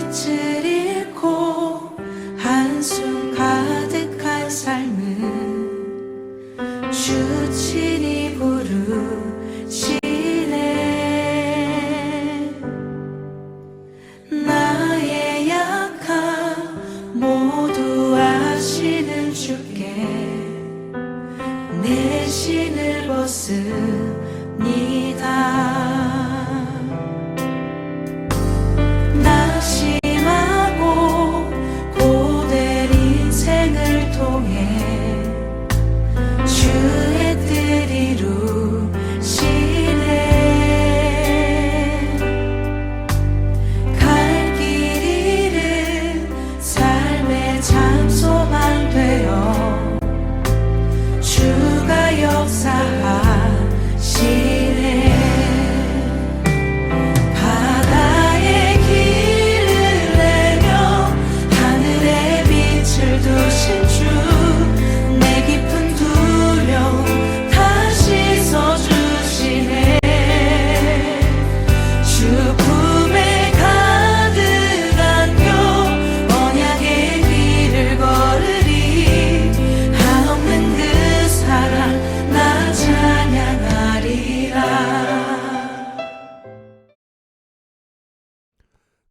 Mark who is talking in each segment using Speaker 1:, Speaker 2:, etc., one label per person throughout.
Speaker 1: 빛을 잃고 한숨 가득한 삶은 주 친히 부르시네. 나의 약함 모두 아시는 주께 내 신을 벗습니다. 낙심하고 고된 인생을 통해 주의 뜻 이루시네. 갈 길 잃은 삶의 장소만 되어 주가 역사하시네. 바다의 길을 내며 하늘에 빛을 두신 주, 내 깊은 두려움 다 씻어주시네. 주 품에 가득 안겨 언약의 길을 걸으리. 한없는 그 사랑 나 찬양하리라.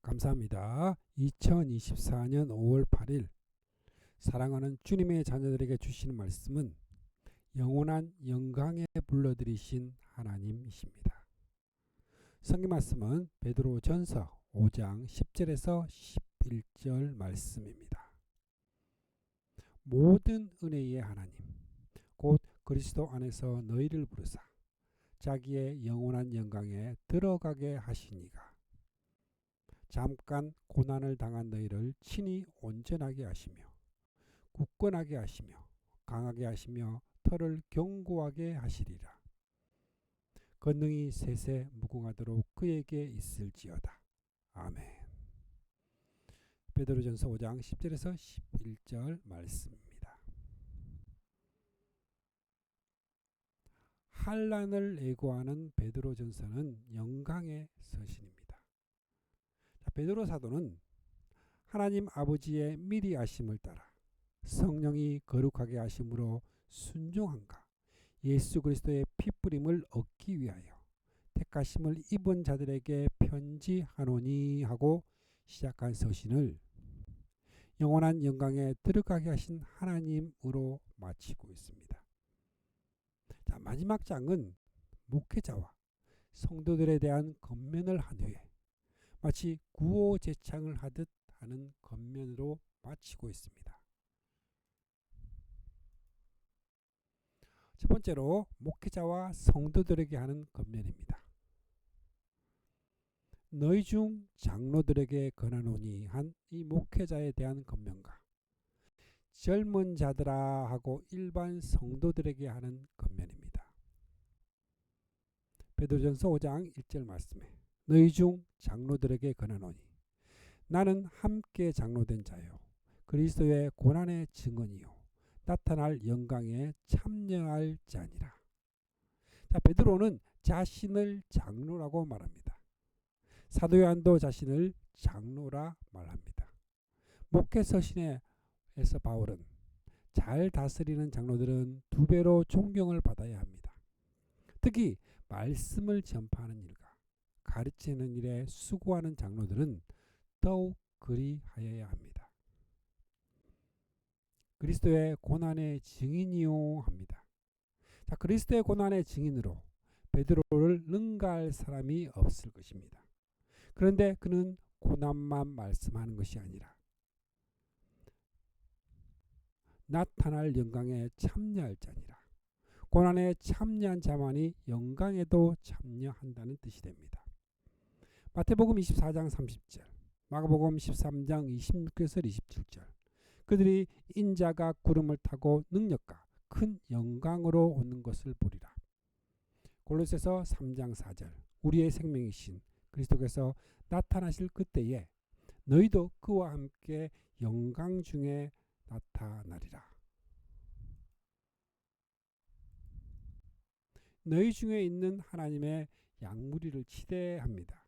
Speaker 2: 감사합니다. 2024년 5월 8일 사랑하는 주님의 자녀들에게 주시는 말씀은 영원한 영광에 불러들이신 하나님이십니다. 성경 말씀은 베드로전서 5장 10절에서 11절 말씀입니다. 모든 은혜의 하나님 곧 그리스도 안에서 너희를 부르사 자기의 영원한 영광에 들어가게 하시니가 잠깐 고난을 당한 너희를 친히 온전하게 하시며 굳건하게 하시며 강하게 하시며 털을 견고하게 하시리라. 권능이 세세 무궁하도록 그에게 있을지어다. 아멘. 베드로전서 5장 10절에서 11절 말씀입니다. 환난을 애고하는 베드로전서는 영광의 서신입니다. 베드로 사도는 하나님 아버지의 미리 아심을 따라 성령이 거룩하게 하심으로 순종함과 예수 그리스도의 피뿌림을 얻기 위하여 택하심을 입은 자들에게 편지하노니 하고 시작한 서신을 영원한 영광에 들어가게 하신 하나님으로 마치고 있습니다. 자, 마지막 장은 목회자와 성도들에 대한 권면을 한 후에 마치 구호제창을 하듯 하는 권면으로 마치고 있습니다. 첫 번째로 목회자와 성도들에게 하는 권면입니다. 너희 중 장로들에게 권하노니 한 이 목회자에 대한 권면과 젊은 자들아 하고 일반 성도들에게 하는 권면입니다. 베드로전서 5장 1절 말씀에 너희 중 장로들에게 권하노니 나는 함께 장로된 자요 그리스도의 고난의 증언이요 나타날 영광에 참여할 자니라. 자, 베드로는 자신을 장로라고 말합니다. 사도 요한도 자신을 장로라 말합니다. 목회 서신에서 바울은 잘 다스리는 장로들은 두 배로 존경을 받아야 합니다. 특히 말씀을 전파하는 일과 가르치는 일에 수고하는 장로들은 더욱 그리하여야 합니다. 그리스도의 고난의 증인이요 합니다. 자, 그리스도의 고난의 증인으로 베드로를 능가할 사람이 없을 것입니다. 그런데 그는 고난만 말씀하는 것이 아니라 나타날 영광에 참여할 자니라. 고난에 참여한 자만이 영광에도 참여한다는 뜻이 됩니다. 마태복음 24장 30절, 마가복음 13장 26절에서 27절. 그들이 인자가 구름을 타고 능력과 큰 영광으로 오는 것을 보리라. 골로새서 3장 4절. 우리의 생명이신 그리스도께서 나타나실 그때에 너희도 그와 함께 영광 중에 나타나리라. 너희 중에 있는 하나님의 양무리를 치대합니다.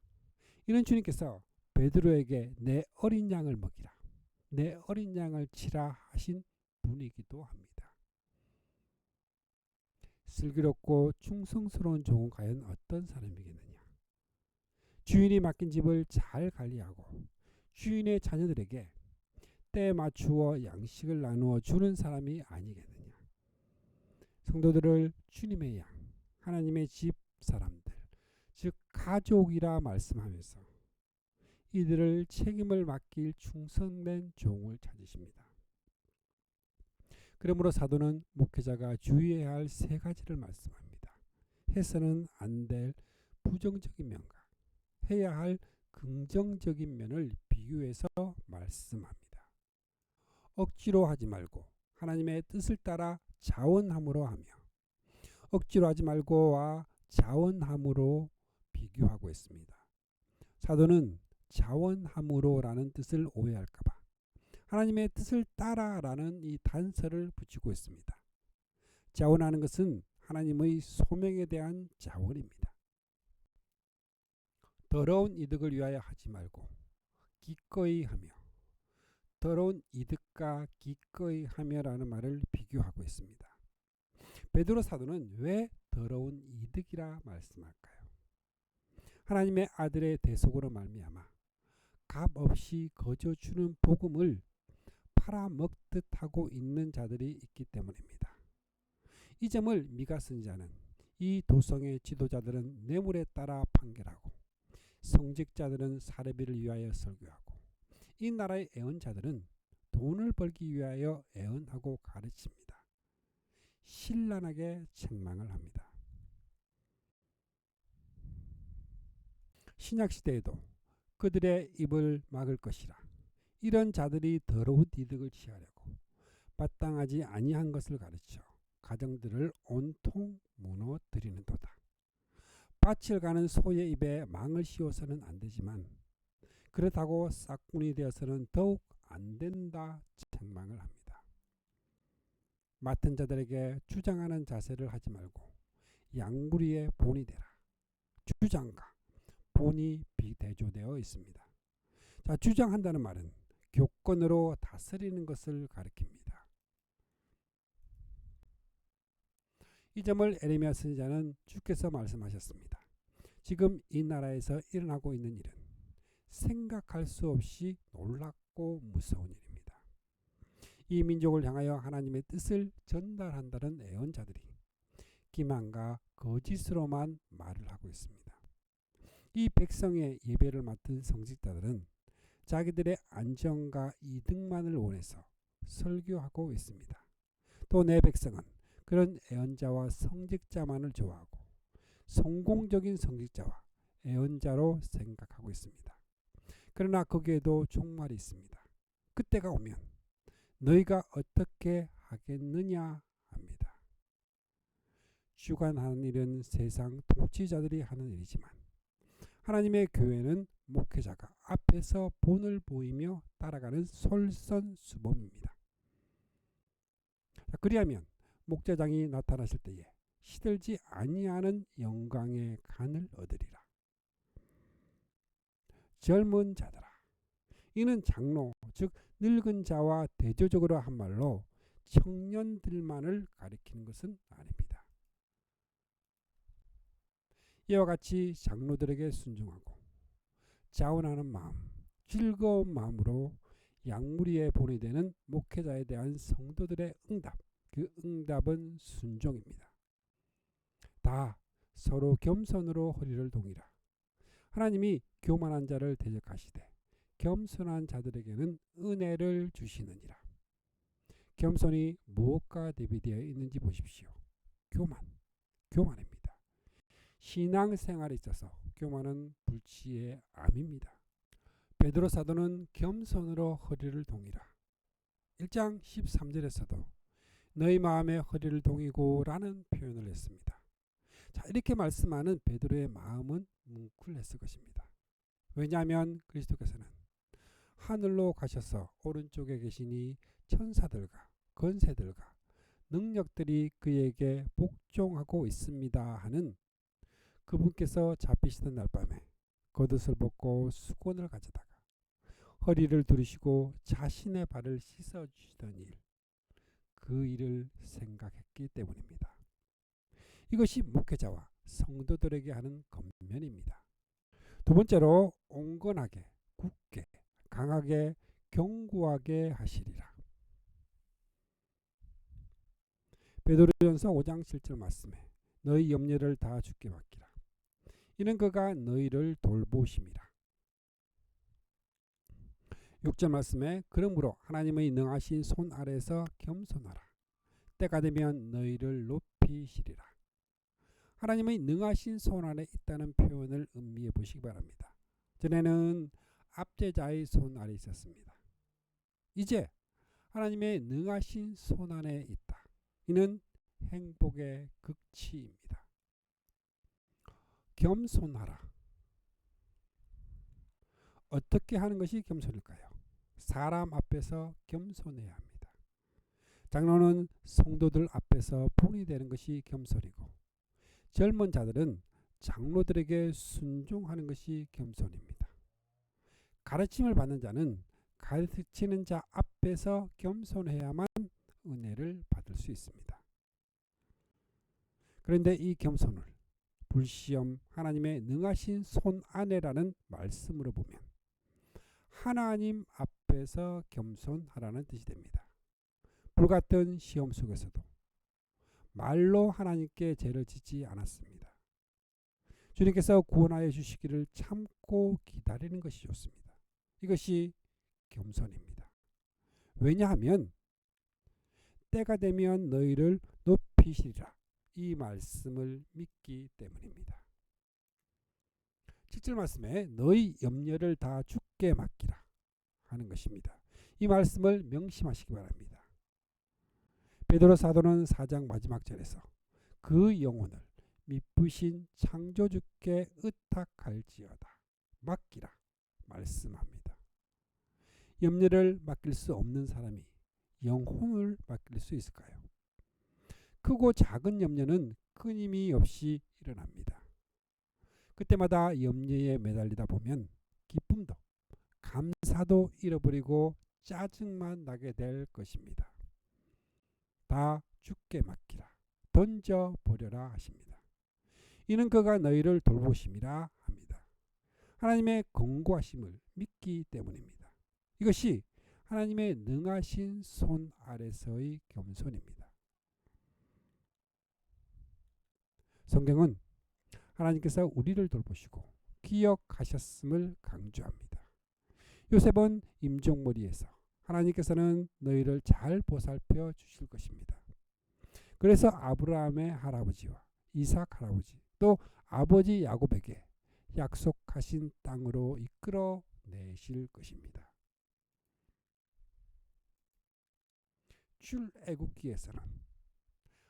Speaker 2: 이는 주님께서 베드로에게 내 어린 양을 먹이라, 내 어린 양을 치라 하신 분이기도 합니다. 슬기롭고 충성스러운 종은 과연 어떤 사람이겠느냐? 주인이 맡긴 집을 잘 관리하고 주인의 자녀들에게 때에 맞추어 양식을 나누어 주는 사람이 아니겠느냐? 성도들을 주님의 양, 하나님의 집 사람들, 즉 가족이라 말씀하면서 이들을 책임을 맡길 충성된 종을 찾으십니다. 그러므로 사도는 목회자가 주의해야 할 세 가지를 말씀합니다. 해서는 안 될 부정적인 면과 해야 할 긍정적인 면을 비교해서 말씀합니다. 억지로 하지 말고 하나님의 뜻을 따라 자원함으로 하며, 억지로 하지 말고와 자원함으로 비교하고 있습니다. 사도는 자원함으로라는 뜻을 오해할까봐 하나님의 뜻을 따라라는 이 단서를 붙이고 있습니다. 자원하는 것은 하나님의 소명에 대한 자원입니다. 더러운 이득을 위하여 하지 말고 기꺼이 하며, 더러운 이득과 기꺼이 하며라는 말을 비교하고 있습니다. 베드로 사도는 왜 더러운 이득이라 말씀할까요? 하나님의 아들의 대속으로 말미암아 값 없이 거저 주는 복음을 팔아먹듯 하고 있는 자들이 있기 때문입니다. 이 점을 미가 선지자는 이 도성의 지도자들은 뇌물에 따라 판결하고 성직자들은 사례비를 위하여 설교하고 이 나라의 애언자들은 돈을 벌기 위하여 애언하고 가르칩니다. 신랄하게 책망을 합니다. 신약시대에도 그들의 입을 막을 것이라 이런 자들이 더러운 이득을 취하려고 마땅하지 아니한 것을 가르쳐 가정들을 온통 무너뜨리는도다. 밭을 가는 소의 입에 망을 씌워서는 안 되지만 그렇다고 싹군이 되어서는 더욱 안 된다 책망을 합니다. 맡은 자들에게 주장하는 자세를 하지 말고 양무리의 본이 되라. 주장과 본이 비대조되어 있습니다. 자, 주장한다는 말은 교권으로 다스리는 것을 가리킵니다. 이 점을 에레미야 선지자는 주께서 말씀하셨습니다. 지금 이 나라에서 일어나고 있는 일은 생각할 수 없이 놀랍고 무서운 일입니다. 이 민족을 향하여 하나님의 뜻을 전달한다는 애언자들이 기만과 거짓으로만 말을 하고 있습니다. 이 백성의 예배를 맡은 성직자들은 자기들의 안정과 이득만을 원해서 설교하고 있습니다. 또 내 백성은 그런 애언자와 성직자만을 좋아하고 성공적인 성직자와 애언자로 생각하고 있습니다. 그러나 거기에도 종말이 있습니다. 그때가 오면 너희가 어떻게 하겠느냐 합니다. 주관하는 일은 세상 통치자들이 하는 일이지만 하나님의 교회는 목회자가 앞에서 본을 보이며 따라가는 솔선수범입니다. 그리하면 목자장이 나타나실 때에 시들지 아니하는 영광의 간을 얻으리라. 젊은 자들아, 이는 장로 즉 늙은 자와 대조적으로 한 말로 청년들만을 가리키는 것은 아닙니다. 이와 같이 장로들에게 순종하고 자원하는 마음, 즐거운 마음으로 양무리의 본이 되는 목회자에 대한 성도들의 응답, 그 응답은 순종입니다. 다 서로 겸손으로 허리를 동이라. 하나님이 교만한 자를 대적하시되 겸손한 자들에게는 은혜를 주시느니라. 겸손이 무엇과 대비되어 있는지 보십시오. 교만입니다. 신앙생활에 있어서 교만은 불치의 암입니다. 베드로 사도는 겸손으로 허리를 동이라. 1장 13절에서도 너희 마음에 허리를 동이고 라는 표현을 했습니다. 자, 이렇게 말씀하는 베드로의 마음은 뭉클했을 것입니다. 왜냐하면 그리스도께서는 하늘로 가셔서 오른쪽에 계시니 천사들과 권세들과 능력들이 그에게 복종하고 있습니다 하는 그분께서 잡히시던 날 밤에 겉옷을 벗고 수건을 가져다가 허리를 두르시고 자신의 발을 씻어주시던 일, 그 일을 생각했기 때문입니다. 이것이 목회자와 성도들에게 하는 권면입니다. 두 번째로 온건하게, 굳게, 강하게, 견고하게 하시리라. 베드로전서 5장 7절 말씀에 너희 염려를 다 주께 맡기라. 이는 그가 너희를 돌보심이라. 6절 말씀에 그러므로 하나님의 능하신 손 아래서 겸손하라. 때가 되면 너희를 높이시리라. 하나님의 능하신 손 안에 있다는 표현을 음미해 보시기 바랍니다. 전에는 압제자의 손 아래 있었습니다. 이제 하나님의 능하신 손 안에 있다. 이는 행복의 극치입니다. 겸손하라. 어떻게 하는 것이 겸손일까요? 사람 앞에서 겸손해야 합니다. 장로는 성도들 앞에서 본이 되는 것이 겸손이고, 젊은 자들은 장로들에게 순종하는 것이 겸손입니다. 가르침을 받는 자는 가르치는 자 앞에서 겸손해야만 은혜를 받을 수 있습니다. 그런데 이 겸손을 불시험 하나님의 능하신 손 안에라는 말씀으로 보면 하나님 앞에서 겸손하라는 뜻이 됩니다. 불같은 시험 속에서도 말로 하나님께 죄를 짓지 않았습니다. 주님께서 구원하여 주시기를 참고 기다리는 것이 좋습니다. 이것이 겸손입니다. 왜냐하면 때가 되면 너희를 높이시리라, 이 말씀을 믿기 때문입니다. 7절 말씀에 너희 염려를 다 주께 맡기라 하는 것입니다. 이 말씀을 명심하시기 바랍니다. 베드로 사도는 4장 마지막 절에서 그 영혼을 미쁘신 창조주께 의탁할지어다 맡기라 말씀합니다. 염려를 맡길 수 없는 사람이 영혼을 맡길 수 있을까요? 크고 작은 염려는 끊임이 없이 일어납니다. 그때마다 염려에 매달리다 보면 기쁨도 감사도 잃어버리고 짜증만 나게 될 것입니다. 다 주께 맡기라, 던져버려라 하십니다. 이는 그가 너희를 돌보심이라 합니다. 하나님의 권고하심을 믿기 때문입니다. 이것이 하나님의 능하신 손 아래서의 겸손입니다. 성경은 하나님께서 우리를 돌보시고 기억하셨음을 강조합니다. 요셉은 임종머리에서 하나님께서는 너희를 잘 보살펴 주실 것입니다. 그래서 아브라함의 할아버지와 이삭 할아버지 또 아버지 야곱에게 약속하신 땅으로 이끌어 내실 것입니다. 출애굽기에서는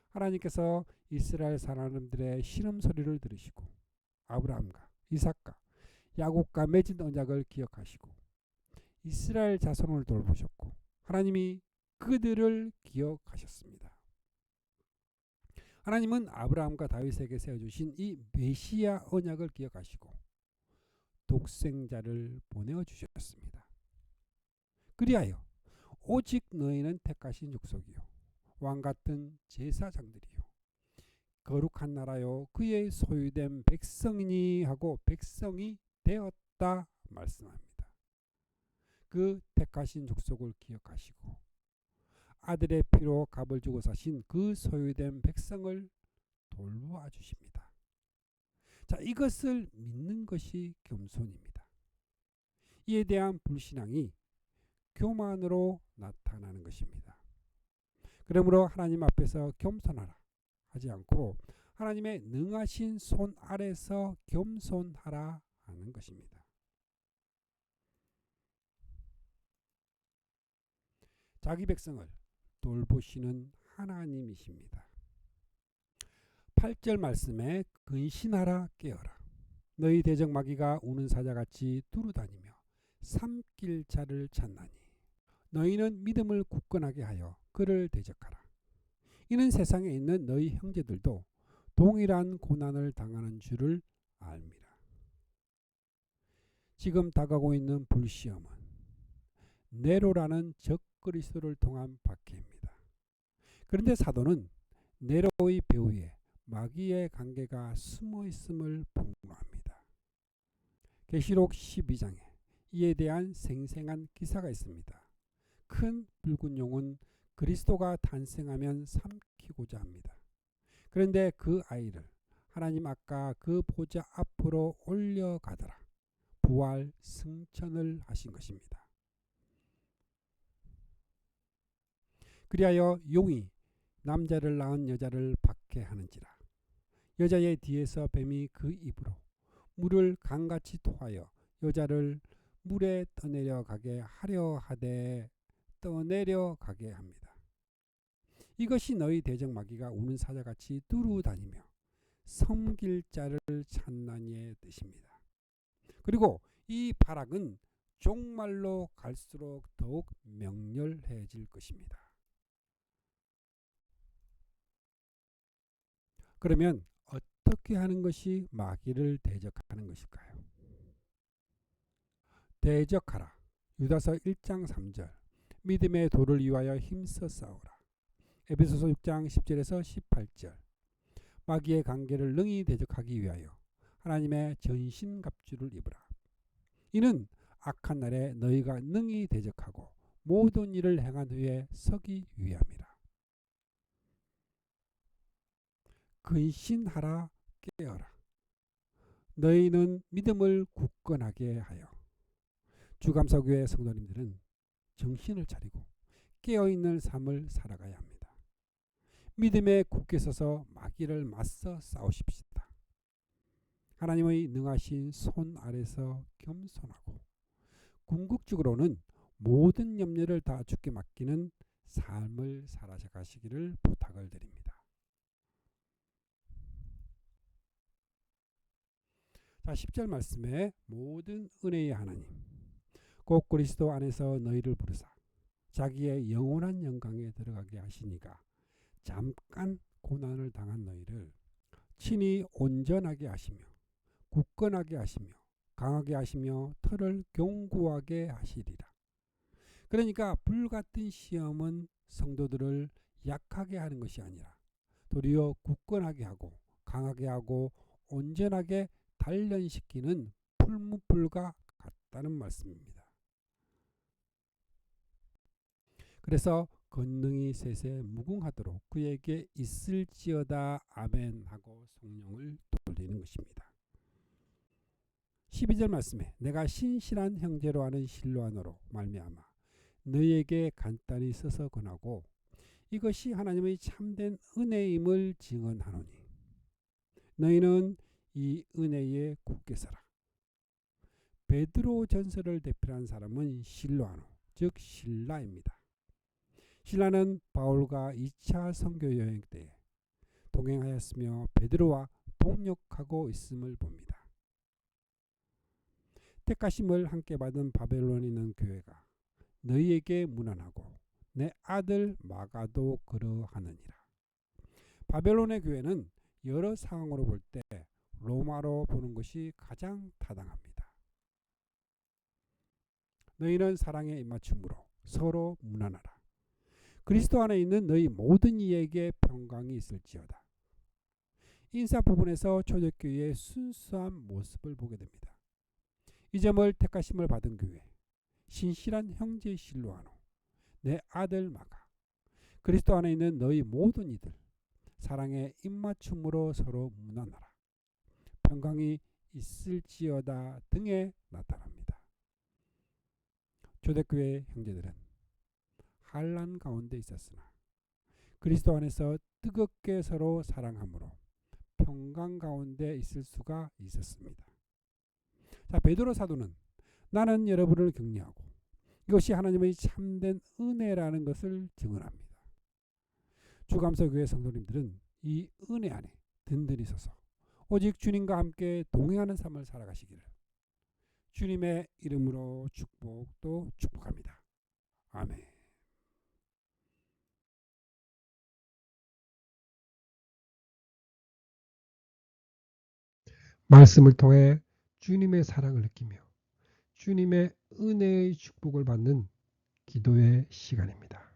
Speaker 2: 하나님께서 이스라엘 사람들의 신음소리를 들으시고 아브라함과 이삭과 야곱과 맺은 언약을 기억하시고 이스라엘 자손을 돌보셨고 하나님이 그들을 기억하셨습니다. 하나님은 아브라함과 다윗에게 세워주신 이 메시아 언약을 기억하시고 독생자를 보내주셨습니다. 그리하여 오직 너희는 택하신 족속이요 왕같은 제사장들이요 거룩한 나라요 그의 소유된 백성이니 하고 백성이 되었다 말씀합니다. 그 택하신 족속을 기억하시고 아들의 피로 값을 주고 사신 그 소유된 백성을 돌보아 주십니다. 자, 이것을 믿는 것이 겸손입니다. 이에 대한 불신앙이 교만으로 나타나는 것입니다. 그러므로 하나님 앞에서 겸손하라 하지 않고 하나님의 능하신 손 아래서 겸손하라 하는 것입니다. 자기 백성을 돌보시는 하나님이십니다. 8절 말씀에 근신하라 깨어라 너희 대적 마귀가 우는 사자같이 두루다니며 삼킬 자를 찾나니 너희는 믿음을 굳건하게 하여 그를 대적하라. 이는 세상에 있는 너희 형제들도 동일한 고난을 당하는 줄을 압니다. 지금 다가오고 있는 불시험은 네로라는 적그리스도를 통한 박해입니다. 그런데 사도는 네로의 배후에 마귀의 관계가 숨어 있음을 폭로합니다. 계시록 12장에 이에 대한 생생한 기사가 있습니다. 큰 붉은 용은 그리스도가 탄생하면 삼키고자 합니다. 그런데 그 아이를 하나님 아까 그 보좌 앞으로 올려가더라. 부활 승천을 하신 것입니다. 그리하여 용이 남자를 낳은 여자를 박해하는지라. 여자의 뒤에서 뱀이 그 입으로 물을 강같이 토하여 여자를 물에 떠내려 가게 하려 하되 떠내려 가게 합니다. 이것이 너희 대적 마귀가 우는 사자같이 두루 다니며 섬길 자를 찾나니의 뜻입니다. 그리고 이 발악은 종말로 갈수록 더욱 명렬해질 것입니다. 그러면 어떻게 하는 것이 마귀를 대적하는 것일까요? 대적하라. 유다서 1장 3절. 믿음의 도를 위하여 힘써 싸우라. 에베소서 6장 10절에서 18절. 마귀의 관계를 능히 대적하기 위하여 하나님의 전신갑주를 입으라. 이는 악한 날에 너희가 능히 대적하고 모든 일을 행한 후에 서기 위함이라. 근신하라. 깨어라. 너희는 믿음을 굳건하게 하여. 주감사교회 성도님들은 정신을 차리고 깨어있는 삶을 살아가야 합니다. 믿음에 굳게 서서 마귀를 맞서 싸우십시다. 하나님의 능하신 손 아래서 겸손하고 궁극적으로는 모든 염려를 다 주께 맡기는 삶을 살아가시기를 부탁을 드립니다. 자, 10절 말씀에 모든 은혜의 하나님 곧 그리스도 안에서 너희를 부르사 자기의 영원한 영광에 들어가게 하시니가 잠깐 고난을 당한 너희를 친히 온전하게 하시며 굳건하게 하시며 강하게 하시며 털을 견고하게 하시리라. 그러니까 불같은 시험은 성도들을 약하게 하는 것이 아니라 도리어 굳건하게 하고 강하게 하고 온전하게 단련시키는 풀무불과 같다는 말씀입니다. 그래서 권능이 셋에 무궁하도록 그에게 있을지어다 아멘 하고 성령을 돌리는 것입니다. 12절 말씀에 내가 신실한 형제로 하는 실로아노로 말미암아 너희에게 간단히 써서 권하고 이것이 하나님의 참된 은혜임을 증언하노니 너희는 이 은혜에 굳게 서라. 베드로 전설을 대표한 사람은 실로아노 즉 실라입니다. 실라는 바울과 2차 선교 여행 때 동행하였으며 베드로와 동역하고 있음을 봅니다. 택하심을 함께 받은 바벨론에 있는 교회가 너희에게 문안하고 내 아들 마가도 그러하느니라. 바벨론의 교회는 여러 상황으로 볼 때 로마로 보는 것이 가장 타당합니다. 너희는 사랑의 입맞춤으로 서로 문안하라. 그리스도 안에 있는 너희 모든 이에게 평강이 있을지어다. 인사 부분에서 초대교회의 순수한 모습을 보게 됩니다. 이 점을 택하심을 받은 교회, 신실한 형제 실로아노, 내 아들 마가, 그리스도 안에 있는 너희 모든 이들, 사랑의 입맞춤으로 서로 문안하라. 평강이 있을지어다 등에 나타납니다. 초대교회 형제들은 환난 가운데 있었으나 그리스도 안에서 뜨겁게 서로 사랑함으로 평강 가운데 있을 수가 있었습니다. 자, 베드로 사도는 나는 여러분을 격려하고 이것이 하나님의 참된 은혜라는 것을 증언합니다. 주감사교회 성도님들은 이 은혜 안에 든든히 서서 오직 주님과 함께 동행하는 삶을 살아가시기를 주님의 이름으로 축복도 축복합니다. 아멘.
Speaker 3: 말씀을 통해 주님의 사랑을 느끼며 주님의 은혜의 축복을 받는 기도의 시간입니다.